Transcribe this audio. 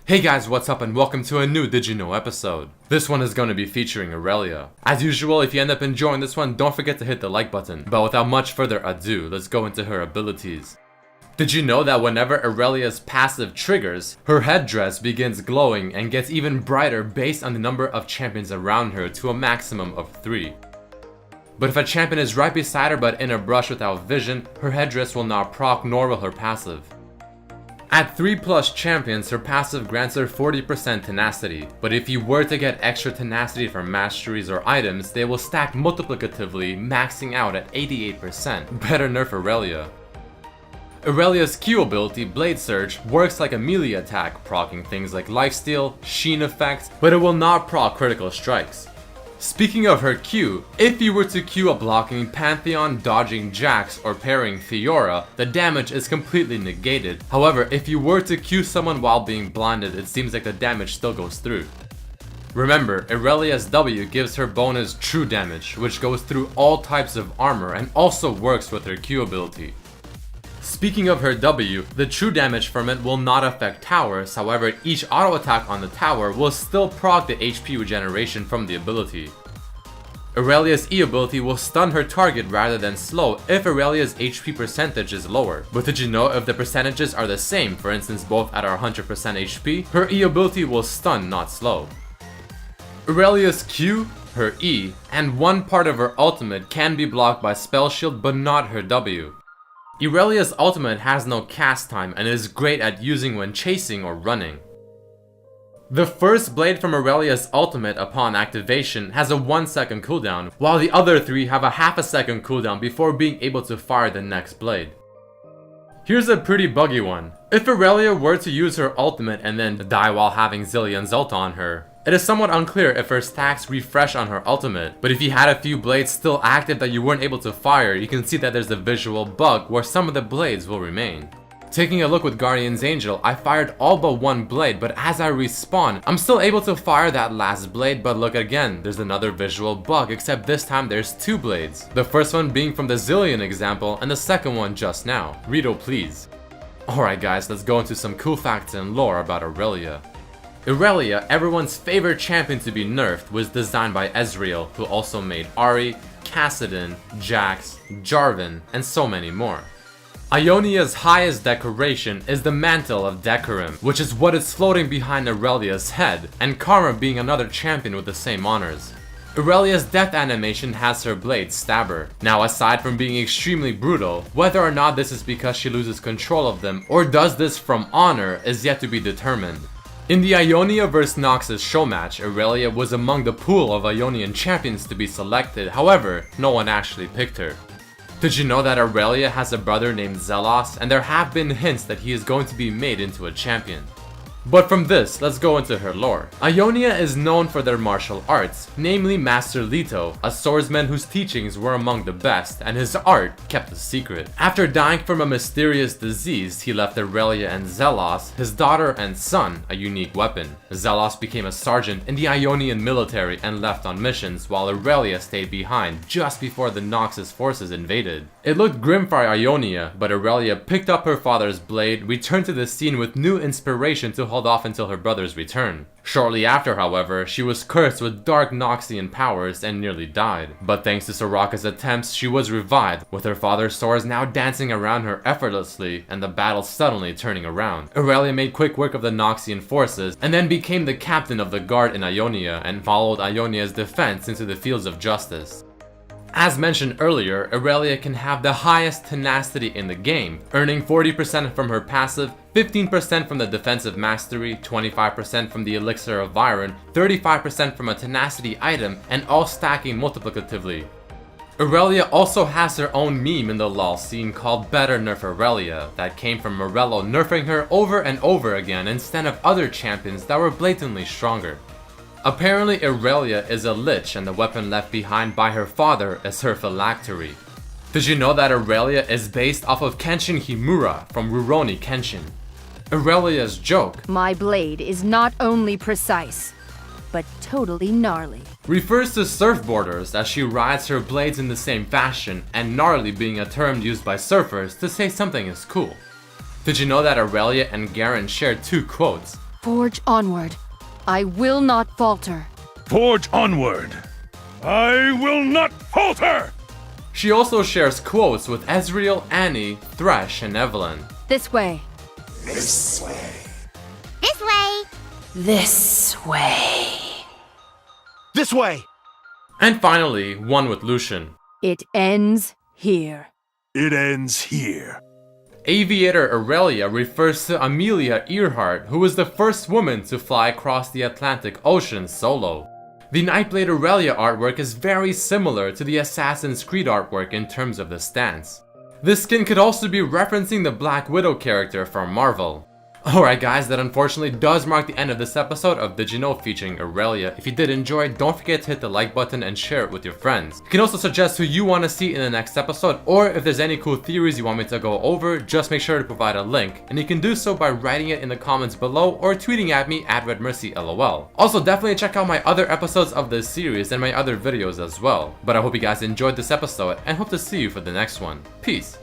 Hey guys, what's up and welcome to a new Did You Know episode. This one is going to be featuring Irelia. As usual, if you end up enjoying this one, don't forget to hit the like button. But without much further ado, let's go into her abilities. Did you know that whenever Irelia's passive triggers, her headdress begins glowing and gets even brighter based on the number of champions around her to a maximum of 3. But if a champion is right beside her but in a brush without vision, her headdress will not proc nor will her passive. At 3+ champions, her passive grants her 40% tenacity, but if you were to get extra tenacity from masteries or items, they will stack multiplicatively, maxing out at 88%. Better nerf Irelia. Irelia's Q ability, Blade Surge, works like a melee attack, proccing things like lifesteal, sheen effects, but it will not proc critical strikes. Speaking of her Q, if you were to Q a blocking Pantheon, dodging Jax, or parrying Fiora, the damage is completely negated. However, if you were to Q someone while being blinded, it seems like the damage still goes through. Remember, Irelia's W gives her bonus true damage, which goes through all types of armor and also works with her Q ability. Speaking of her W, the true damage from it will not affect towers, however each auto attack on the tower will still proc the HP regeneration from the ability. Irelia's E ability will stun her target rather than slow if Irelia's HP percentage is lower. But did you know if the percentages are the same, for instance both at our 100% HP, her E ability will stun, not slow. Irelia's Q, her E, and one part of her ultimate can be blocked by Spell Shield but not her W. Irelia's ultimate has no cast time and is great at using when chasing or running. The first blade from Irelia's ultimate upon activation has a 1-second cooldown, while the other 3 have a half a second cooldown before being able to fire the next blade. Here's a pretty buggy one. If Irelia were to use her ultimate and then die while having Zillion's ult on her, it is somewhat unclear if her stacks refresh on her ultimate, but if you had a few blades still active that you weren't able to fire, you can see that there's a visual bug where some of the blades will remain. Taking a look with Guardian's Angel, I fired all but one blade, but as I respawn, I'm still able to fire that last blade, but look again, there's another visual bug, except this time there's 2 blades. The first one being from the Zillion example, and the second one just now. Redo please. Alright guys, let's go into some cool facts and lore about Irelia. Irelia, everyone's favorite champion to be nerfed, was designed by Ezreal, who also made Ahri, Kassadin, Jax, Jarvan, and so many more. Ionia's highest decoration is the Mantle of Decorum, which is what is floating behind Irelia's head, and Karma being another champion with the same honors. Irelia's death animation has her blade Stabber. Now aside from being extremely brutal, whether or not this is because she loses control of them or does this from honor is yet to be determined. In the Ionia vs Noxus show match, Irelia was among the pool of Ionian champions to be selected, however, no one actually picked her. Did you know that Irelia has a brother named Zelos, and there have been hints that he is going to be made into a champion? But from this, let's go into her lore. Ionia is known for their martial arts, namely Master Leto, a swordsman whose teachings were among the best, and his art kept a secret. After dying from a mysterious disease, he left Irelia and Zelos, his daughter and son, a unique weapon. Zelos became a sergeant in the Ionian military and left on missions, while Irelia stayed behind just before the Noxus forces invaded. It looked grim for Ionia, but Irelia picked up her father's blade, returned to the scene with new inspiration to hold off until her brother's return. Shortly after, however, she was cursed with dark Noxian powers and nearly died. But thanks to Soraka's attempts, she was revived, with her father's swords now dancing around her effortlessly and the battle suddenly turning around. Irelia made quick work of the Noxian forces and then became the captain of the guard in Ionia and followed Ionia's defense into the fields of justice. As mentioned earlier, Irelia can have the highest tenacity in the game, earning 40% from her passive, 15% from the defensive mastery, 25% from the elixir of Iron, 35% from a tenacity item, and all stacking multiplicatively. Irelia also has her own meme in the LoL scene called Better Nerf Irelia, that came from Morello nerfing her over and over again instead of other champions that were blatantly stronger. Apparently Irelia is a lich and the weapon left behind by her father is her phylactery. Did you know that Irelia is based off of Kenshin Himura from Rurouni Kenshin? Irelia's joke, "My blade is not only precise, but totally gnarly," refers to surfboarders as she rides her blades in the same fashion, and gnarly being a term used by surfers to say something is cool. Did you know that Irelia and Garen shared 2 quotes? Forge onward. I will not falter. Forge onward. I will not falter! She also shares quotes with Ezreal, Annie, Thresh, and Evelyn. This way. This way. This way. This way. This way. And finally, one with Lucian. It ends here. It ends here. Aviator Irelia refers to Amelia Earhart, who was the first woman to fly across the Atlantic Ocean solo. The Nightblade Irelia artwork is very similar to the Assassin's Creed artwork in terms of the stance. This skin could also be referencing the Black Widow character from Marvel. Alright guys, that unfortunately does mark the end of this episode of Did You Know featuring Irelia. If you did enjoy, don't forget to hit the like button and share it with your friends. You can also suggest who you want to see in the next episode, or if there's any cool theories you want me to go over, just make sure to provide a link. And you can do so by writing it in the comments below or tweeting at me at RedMercyLOL. Also, definitely check out my other episodes of this series and my other videos as well. But I hope you guys enjoyed this episode and hope to see you for the next one. Peace.